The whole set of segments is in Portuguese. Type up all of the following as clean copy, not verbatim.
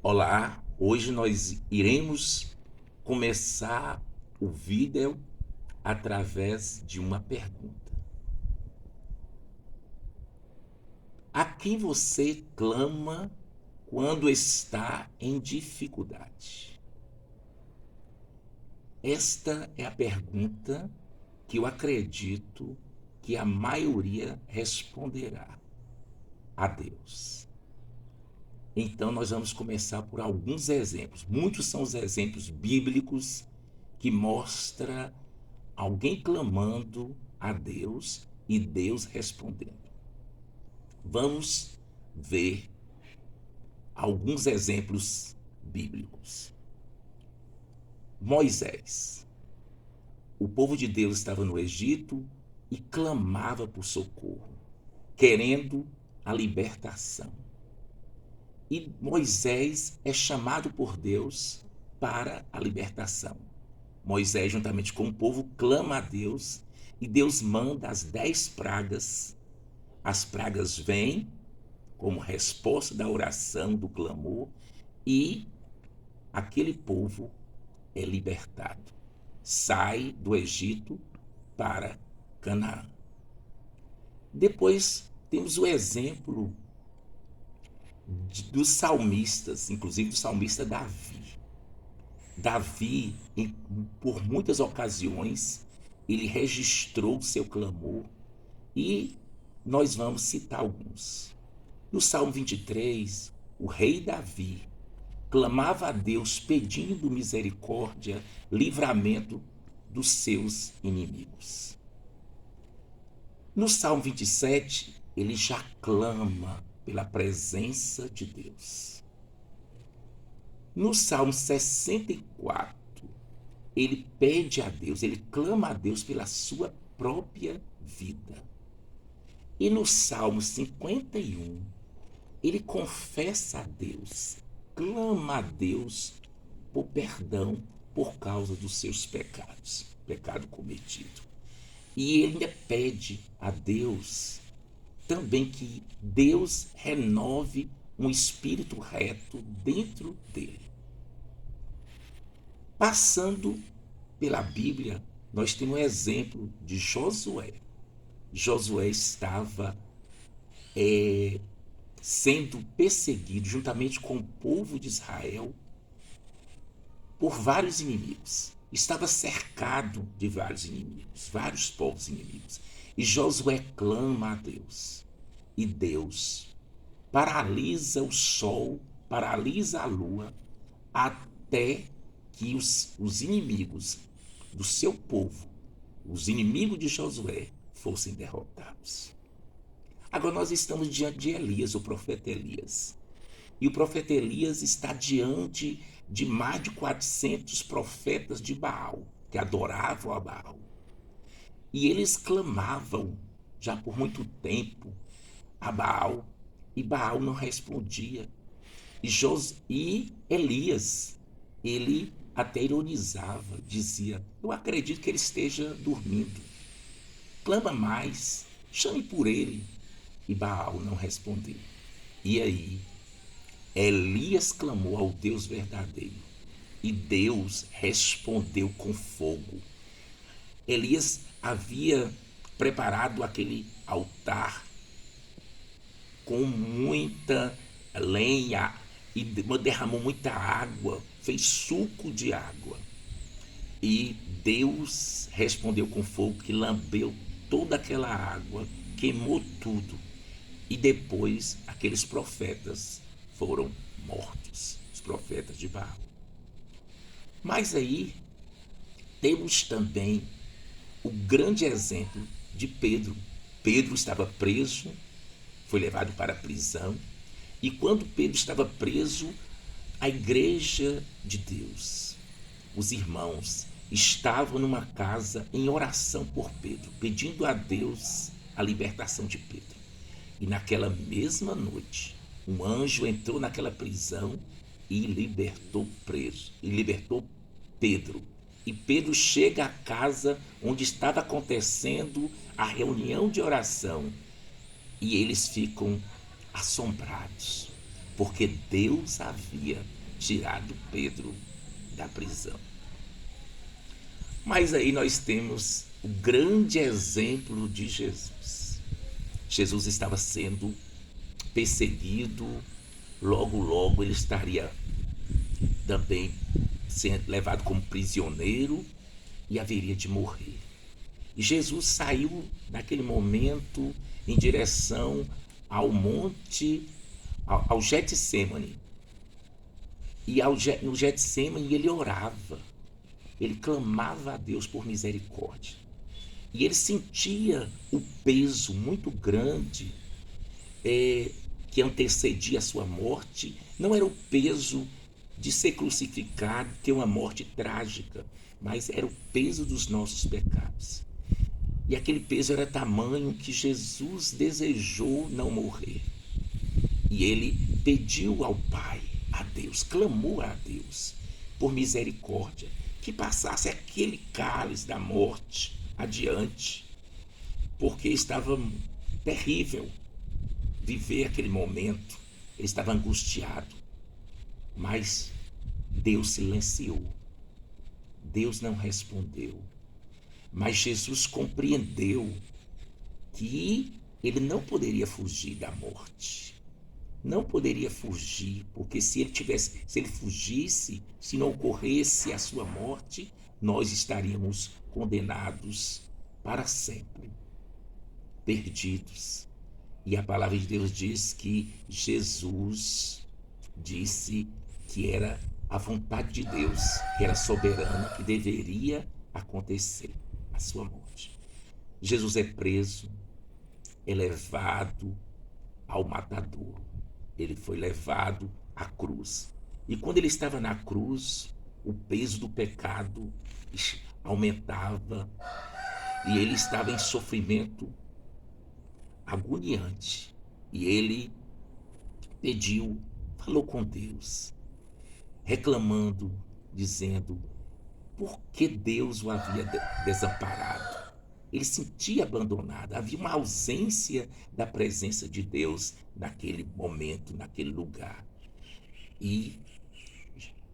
Olá, hoje nós iremos começar o vídeo através de uma pergunta. A quem você clama quando está em dificuldade? Esta é a pergunta que eu acredito que a maioria responderá: a Deus. Então nós vamos começar por alguns exemplos. Muitos são os exemplos bíblicos que mostra alguém clamando a Deus e Deus respondendo. Vamos ver alguns exemplos bíblicos. Moisés. O povo de Deus estava no Egito e clamava por socorro, querendo a libertação. E Moisés é chamado por Deus para a libertação. Moisés, juntamente com o povo, clama a Deus e Deus manda as 10 pragas. As pragas vêm como resposta da oração, do clamor, e aquele povo é libertado. Sai do Egito para Canaã. Depois temos o exemplo dos salmistas, inclusive do salmista Davi. Davi, por muitas ocasiões, ele registrou seu clamor e nós vamos citar alguns. No Salmo 23, o rei Davi clamava a Deus pedindo misericórdia, livramento dos seus inimigos. No Salmo 27, ele já clama pela presença de Deus. No Salmo 64, ele pede a Deus, ele clama a Deus pela sua própria vida. E no Salmo 51, ele confessa a Deus, clama a Deus por perdão por causa dos seus pecados, pecado cometido. E ele ainda pede a Deus também que Deus renove um espírito reto dentro dele. Passando pela Bíblia, nós temos um exemplo de Josué. Josué estava sendo perseguido juntamente com o povo de Israel por vários inimigos. Estava cercado de vários inimigos, vários povos inimigos. E Josué clama a Deus. E Deus paralisa o sol, paralisa a lua, até que os inimigos do seu povo, os inimigos de Josué, fossem derrotados. Agora nós estamos diante de Elias, o profeta Elias. E o profeta Elias está diante de mais de 400 profetas de Baal, que adoravam a Baal. E eles clamavam, já por muito tempo, a Baal, e Baal não respondia. E Elias, ele até ironizava, dizia: eu acredito que ele esteja dormindo. Clama mais, chame por ele. E Baal não respondeu. E aí, Elias clamou ao Deus verdadeiro. E Deus respondeu com fogo. Elias havia preparado aquele altar com muita lenha e derramou muita água, fez suco de água. E Deus respondeu com fogo que lambeu toda aquela água, queimou tudo. E depois aqueles profetas foram mortos, os profetas de Baal. Mas aí temos também o grande exemplo de Pedro. Pedro estava preso, foi levado para a prisão, e quando Pedro estava preso, a igreja de Deus, os irmãos, estavam numa casa em oração por Pedro, pedindo a Deus a libertação de Pedro. E naquela mesma noite, um anjo entrou naquela prisão e libertou preso, e libertou Pedro. E Pedro chega à casa onde estava acontecendo a reunião de oração. E eles ficam assombrados, porque Deus havia tirado Pedro da prisão. Mas aí nós temos o grande exemplo de Jesus. Jesus estava sendo perseguido, logo, logo ele estaria também sendo levado como prisioneiro e haveria de morrer. E Jesus saiu naquele momento em direção ao monte, ao Getsêmani. E no Getsêmani ele orava, ele clamava a Deus por misericórdia. E ele sentia o peso muito grande que antecedia a sua morte. Não era o peso de ser crucificado, ter uma morte trágica, mas era o peso dos nossos pecados. E aquele peso era tamanho que Jesus desejou não morrer. E ele pediu ao Pai, a Deus, clamou a Deus por misericórdia, que passasse aquele cálice da morte adiante, porque estava terrível viver aquele momento. Ele estava angustiado, mas Deus silenciou. Deus não respondeu. Mas Jesus compreendeu que ele não poderia fugir da morte. Não poderia fugir, porque se ele fugisse, se não ocorresse a sua morte, nós estaríamos condenados para sempre, perdidos. E a palavra de Deus diz que Jesus disse que era a vontade de Deus, que era soberana, que deveria acontecer a sua morte. Jesus é preso, é levado ao matadouro. Ele foi levado à cruz. E quando ele estava na cruz, o peso do pecado aumentava e ele estava em sofrimento agoniante. E ele falou com Deus, reclamando, dizendo por que Deus o havia desamparado. Ele se sentia abandonado, havia uma ausência da presença de Deus naquele momento, naquele lugar. E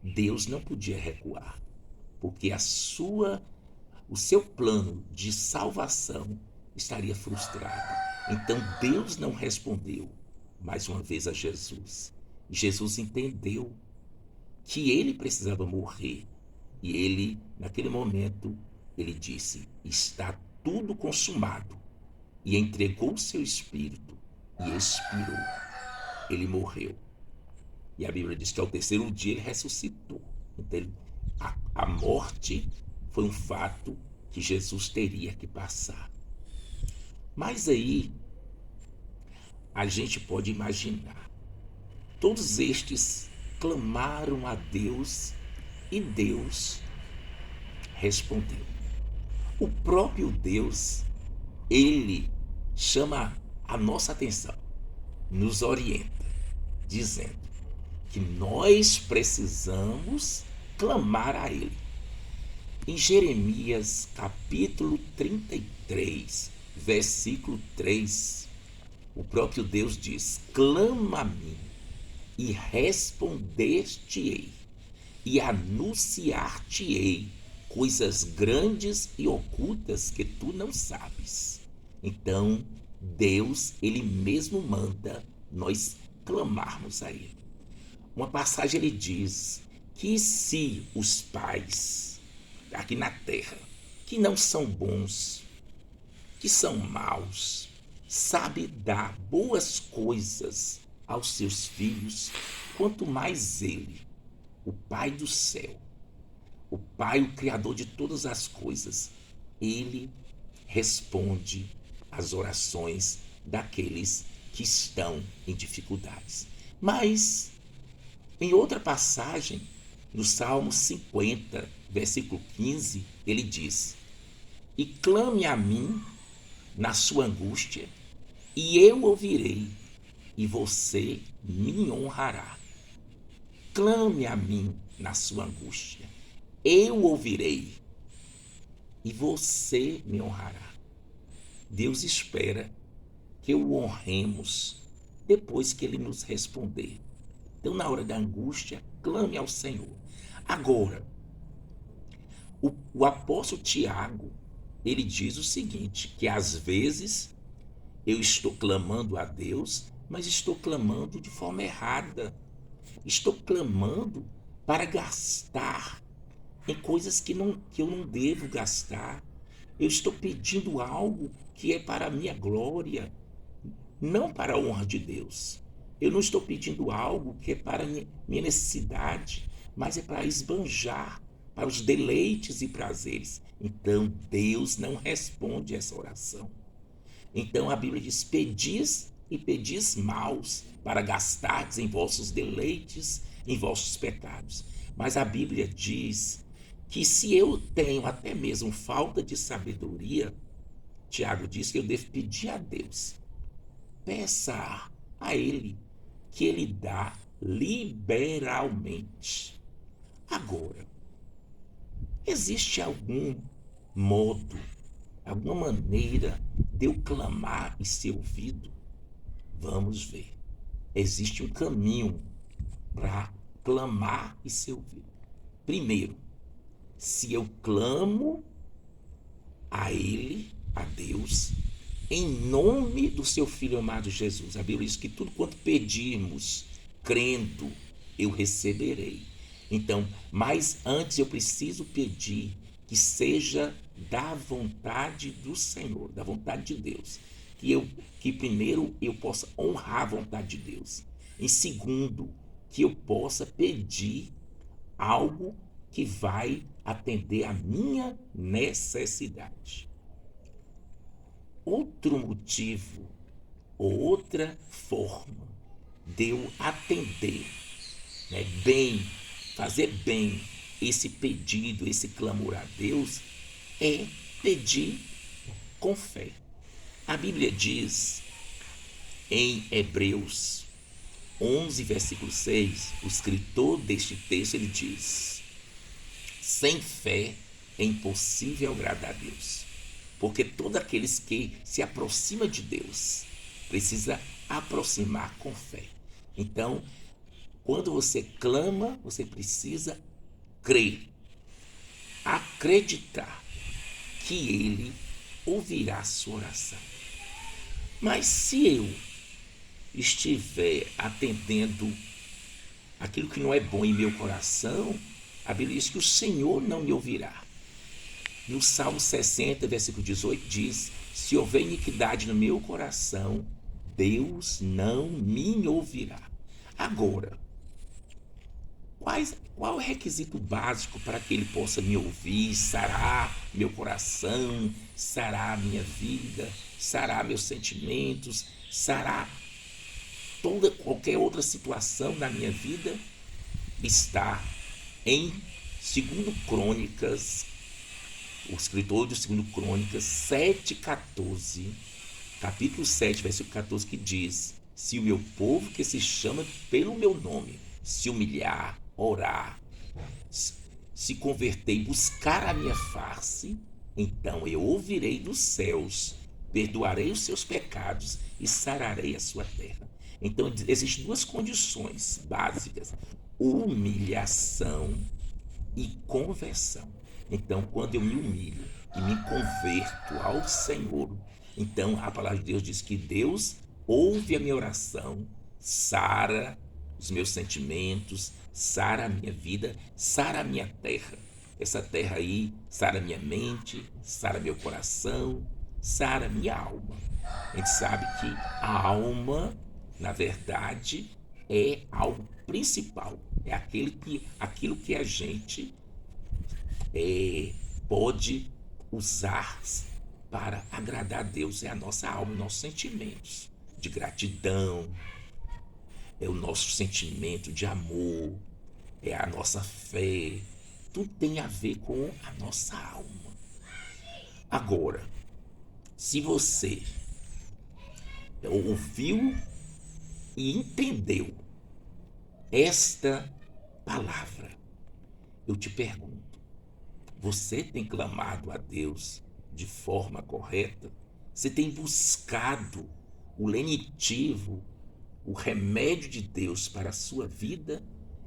Deus não podia recuar, porque o seu plano de salvação estaria frustrado. Então Deus não respondeu mais uma vez a Jesus. Jesus entendeu que ele precisava morrer. E ele, naquele momento, ele disse: está tudo consumado. E entregou o seu espírito e expirou. Ele morreu. E a Bíblia diz que ao terceiro dia ele ressuscitou. Então a morte foi um fato que Jesus teria que passar. Mas aí a gente pode imaginar, todos estes clamaram a Deus e Deus respondeu. O próprio Deus, ele chama a nossa atenção, nos orienta, dizendo que nós precisamos clamar a ele. Em Jeremias capítulo 33, versículo 3, o próprio Deus diz: clama a mim e responder-te-ei e anunciar-te-ei coisas grandes e ocultas que tu não sabes. Então Deus, ele mesmo manda nós clamarmos a ele. Uma passagem ele diz que se os pais aqui na terra, que não são bons, que são maus, sabe dar boas coisas aos seus filhos, quanto mais ele, o Pai do céu, o Pai, o Criador de todas as coisas, ele responde às orações daqueles que estão em dificuldades. Mas, em outra passagem, no Salmo 50, versículo 15, ele diz: e clame a mim na sua angústia, e eu ouvirei, e você me honrará. Clame a mim na sua angústia, eu ouvirei, e você me honrará. Deus espera que o honremos depois que ele nos responder. Então, na hora da angústia, clame ao Senhor. Agora, o apóstolo Tiago, ele diz o seguinte, que às vezes eu estou clamando a Deus, mas estou clamando de forma errada. Estou clamando para gastar em coisas que eu não devo gastar. Eu estou pedindo algo que é para a minha glória, não para a honra de Deus. Eu não estou pedindo algo que é para a minha necessidade, mas é para esbanjar, para os deleites e prazeres. Então Deus não responde essa oração. Então a Bíblia diz: pedis e pedis maus, para gastardes em vossos deleites, em vossos pecados. Mas a Bíblia diz que se eu tenho até mesmo falta de sabedoria, Tiago diz que eu devo pedir a Deus. Peça a Ele, que Ele dá liberalmente. Agora, existe algum modo, alguma maneira de eu clamar e ser ouvido? Vamos ver. Existe um caminho para clamar e ser ouvido. Primeiro, se eu clamo a Ele, a Deus, em nome do seu Filho amado Jesus. A Bíblia diz que tudo quanto pedirmos, crendo, eu receberei. Então, mas antes eu preciso pedir que seja da vontade do Senhor, da vontade de Deus. Que primeiro eu possa honrar a vontade de Deus. Em segundo, que eu possa pedir algo que vai atender a minha necessidade. Outro motivo ou outra forma de eu atender, né, bem, fazer bem esse pedido, esse clamor a Deus, é pedir com fé. A Bíblia diz em Hebreus 11, versículo 6, o escritor deste texto, ele diz: sem fé é impossível agradar a Deus, porque todos aqueles que se aproximam de Deus precisa aproximar com fé. Então, quando você clama, você precisa crer, acreditar que Ele ouvirá a sua oração. Mas se eu estiver atendendo aquilo que não é bom em meu coração, a Bíblia diz que o Senhor não me ouvirá. No Salmo 60, versículo 18, diz: se houver iniquidade no meu coração, Deus não me ouvirá. Agora, qual é o requisito básico para que Ele possa me ouvir, sarar meu coração, sarar minha vida, sarar meus sentimentos, sarar qualquer outra situação da minha vida? Está em 2 Crônicas, o escritor de 2 Crônicas 7,14, capítulo 7, versículo 14, que diz: se o meu povo que se chama pelo meu nome se humilhar, orar, se converter e buscar a minha face, então eu ouvirei dos céus, perdoarei os seus pecados e sararei a sua terra. Então existem duas condições básicas: humilhação e conversão. Então, quando eu me humilho e me converto ao Senhor, então a palavra de Deus diz que Deus ouve a minha oração, sara os meus sentimentos, sara a minha vida, sara a minha terra. Essa terra aí sara minha mente, sara meu coração, sara minha alma. A gente sabe que a alma, na verdade, é algo principal, é aquilo que a gente pode usar para agradar a Deus. É a nossa alma, nossos sentimentos de gratidão, é o nosso sentimento de amor, é a nossa fé. Tudo tem a ver com a nossa alma. Agora, se você ouviu e entendeu esta palavra, eu te pergunto: você tem clamado a Deus de forma correta? Você tem buscado o lenitivo o remédio de Deus para a sua vida,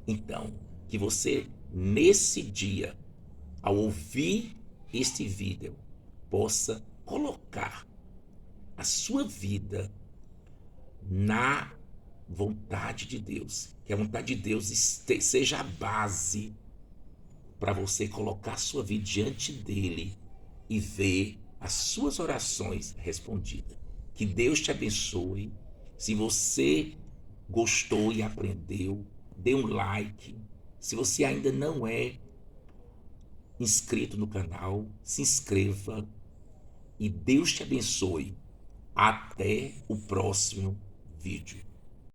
então, que você, nesse dia, ao ouvir este vídeo, possa colocar a sua vida na vontade de Deus. Que a vontade de Deus seja a base para você colocar a sua vida diante dele e ver as suas orações respondidas. Que Deus te abençoe. Se você gostou e aprendeu, dê um like. Se você ainda não é inscrito no canal, se inscreva e Deus te abençoe. Até o próximo vídeo.